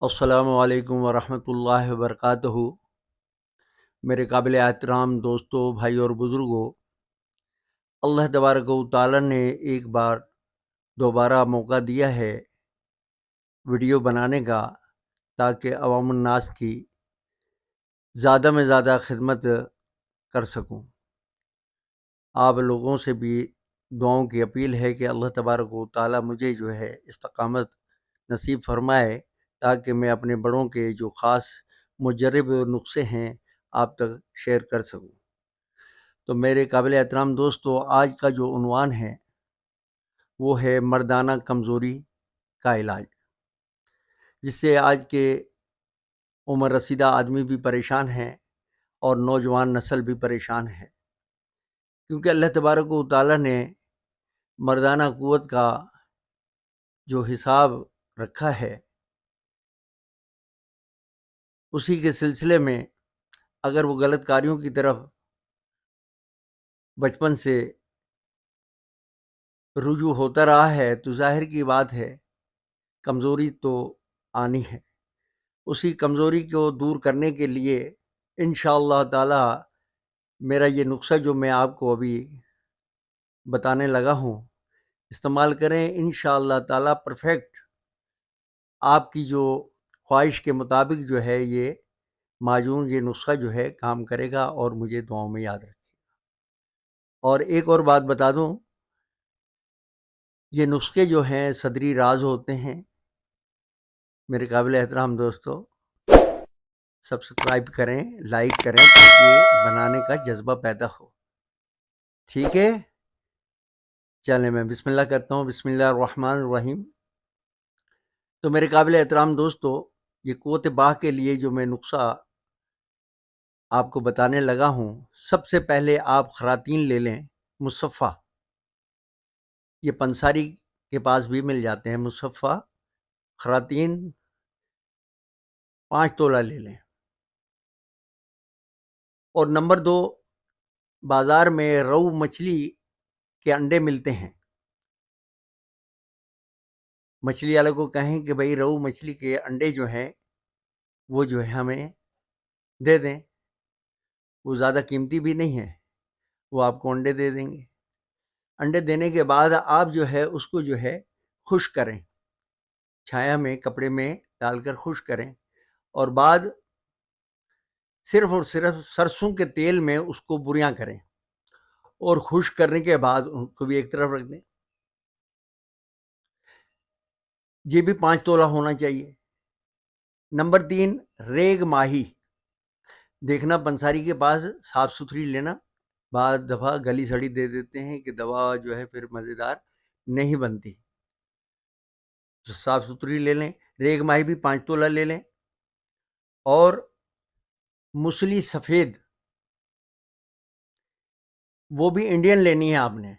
السلام علیکم ورحمۃ اللہ وبرکاتہ۔ میرے قابل احترام دوستوں، بھائی اور بزرگوں، اللہ تبارک و تعالی نے ایک بار دوبارہ موقع دیا ہے ویڈیو بنانے کا، تاکہ عوام الناس کی زیادہ میں زیادہ خدمت کر سکوں۔ آپ لوگوں سے بھی دعاؤں کی اپیل ہے کہ اللہ تبارک و تعالی مجھے استقامت نصیب فرمائے، تاکہ میں اپنے بڑوں کے جو خاص مجرب نسخے ہیں آپ تک شیئر کر سکوں۔ تو میرے قابل احترام دوستو، آج کا جو عنوان ہے وہ ہے مردانہ کمزوری کا علاج، جس سے آج کے عمر رسیدہ آدمی بھی پریشان ہیں اور نوجوان نسل بھی پریشان ہے، کیونکہ اللہ تبارک و تعالی نے مردانہ قوت کا جو حساب رکھا ہے، اسی کے سلسلے میں اگر وہ غلط کاریوں کی طرف بچپن سے رجوع ہوتا رہا ہے تو ظاہر کی بات ہے کمزوری تو آنی ہے۔ اسی کمزوری کو دور کرنے کے لیے انشاءاللہ تعالی میرا یہ نسخہ جو میں آپ کو ابھی بتانے لگا ہوں استعمال کریں، انشاءاللہ تعالی پرفیکٹ آپ کی جو خواہش کے مطابق یہ معجون، یہ نسخہ کام کرے گا، اور مجھے دعاؤں میں یاد رکھیں۔ اور ایک اور بات بتا دوں، یہ نسخے جو ہیں صدری راز ہوتے ہیں۔ میرے قابل احترام دوستو، سبسکرائب کریں، لائک کریں، تاکہ بنانے کا جذبہ پیدا ہو۔ ٹھیک ہے، چلیں میں بسم اللہ کرتا ہوں۔ بسم اللہ الرحمن الرحیم۔ تو میرے قابل احترام دوستو، یہ قوت باہ کے لیے جو میں نسخہ آپ کو بتانے لگا ہوں، سب سے پہلے آپ خراطین لے لیں، مصفہ۔ یہ پنساری کے پاس بھی مل جاتے ہیں مصفہ۔ خراطین 5 تولہ لے لیں۔ اور نمبر 2، بازار میں روہو مچھلی کے انڈے ملتے ہیں۔ مچھلی والے کو کہیں کہ بھائی روہو مچھلی کے انڈے جو ہیں وہ ہمیں دے دیں، وہ زیادہ قیمتی بھی نہیں ہے، وہ آپ کو انڈے دے دیں گے۔ انڈے دینے کے بعد آپ اس کو خشک کریں، چھایا میں کپڑے میں ڈال کر خشک کریں، اور بعد صرف اور صرف سرسوں کے تیل میں اس کو بریاں کریں، اور خشک کرنے کے بعد ان کو بھی ایک طرف رکھ دیں۔ یہ بھی 5 تولہ ہونا چاہیے۔ نمبر 3، ریگ ماہی۔ دیکھنا پنساری کے پاس صاف ستھری لینا، بعض دفعہ گلی سڑی دے دیتے ہیں کہ دوا پھر مزیدار نہیں بنتی، تو صاف ستھری لے لیں۔ ریگ ماہی بھی 5 تولہ لے لیں۔ اور مچھلی سفید، وہ بھی انڈین لینی ہے آپ نے،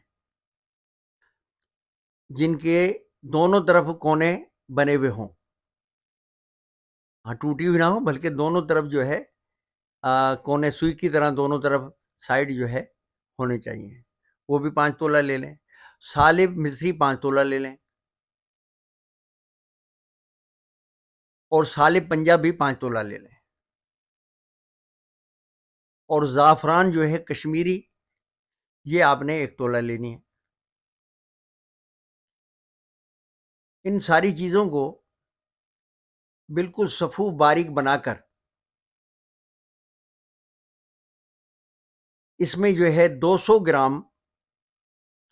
جن کے دونوں طرف کونے بنے ہوئے ہوں، ٹوٹی ہوئی نہ ہو، بلکہ دونوں طرف کونے سوئی کی طرح دونوں طرف سائڈ ہونے چاہیے، وہ بھی 5 تولہ لے لیں۔ سالب مصری 5 تولہ لے لیں، اور سالب پنجاب بھی 5 تولہ لے لیں۔ اور زعفران کشمیری، یہ آپ نے 1 تولہ لینی ہے۔ ان ساری چیزوں کو بالکل صفو باریک بنا کر اس میں 200 گرام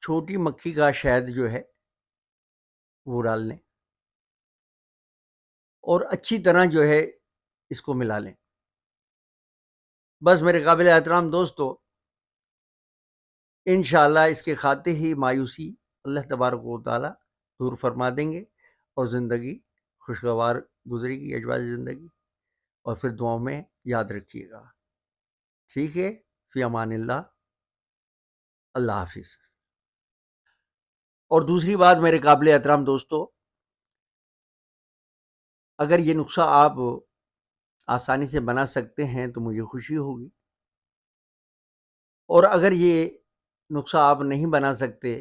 چھوٹی مکھی کا شہد وہ ڈال لیں، اور اچھی طرح اس کو ملا لیں۔ بس میرے قابل احترام دوستو، انشاءاللہ اس کے کھاتے ہی مایوسی اللہ تبارک و تعالی دور فرما دیں گے، اور زندگی خوشگوار گزرے گی، اجواز زندگی۔ اور پھر دعاؤں میں یاد رکھیے گا۔ ٹھیک ہے، فی امان اللہ، اللہ حافظ۔ اور دوسری بات میرے قابل احترام دوستو، اگر یہ نسخہ آپ آسانی سے بنا سکتے ہیں تو مجھے خوشی ہوگی، اور اگر یہ نسخہ آپ نہیں بنا سکتے،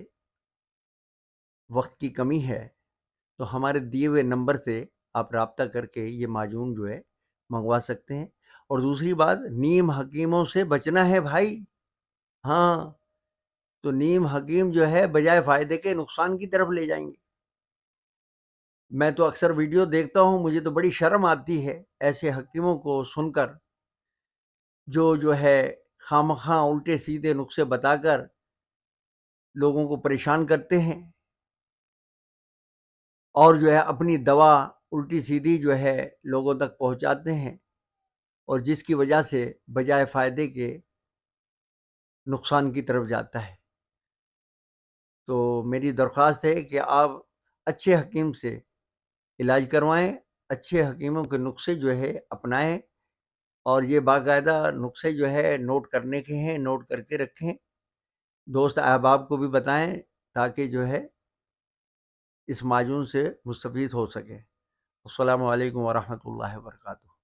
وقت کی کمی ہے، تو ہمارے دیے ہوئے نمبر سے آپ رابطہ کر کے یہ معجون جو ہے منگوا سکتے ہیں۔ اور دوسری بات، نیم حکیموں سے بچنا ہے بھائی۔ ہاں، تو نیم حکیم جو ہے بجائے فائدے کے نقصان کی طرف لے جائیں گے۔ میں تو اکثر ویڈیو دیکھتا ہوں، مجھے تو بڑی شرم آتی ہے ایسے حکیموں کو سن کر، جو ہے خامخواہ الٹے سیدھے نسخے بتا کر لوگوں کو پریشان کرتے ہیں، اور جو ہے اپنی دوا الٹی سیدھی جو ہے لوگوں تک پہنچاتے ہیں، اور جس کی وجہ سے بجائے فائدے کے نقصان کی طرف جاتا ہے۔ تو میری درخواست ہے کہ آپ اچھے حکیم سے علاج کروائیں، اچھے حکیموں کے نسخے جو ہے اپنائیں، اور یہ باقاعدہ نسخے جو ہے نوٹ کرنے کے ہیں، نوٹ کر کے رکھیں، دوست احباب کو بھی بتائیں تاکہ جو ہے اس معجون سے مستفید ہو سکے۔ السلام علیکم ورحمۃ اللہ وبرکاتہ۔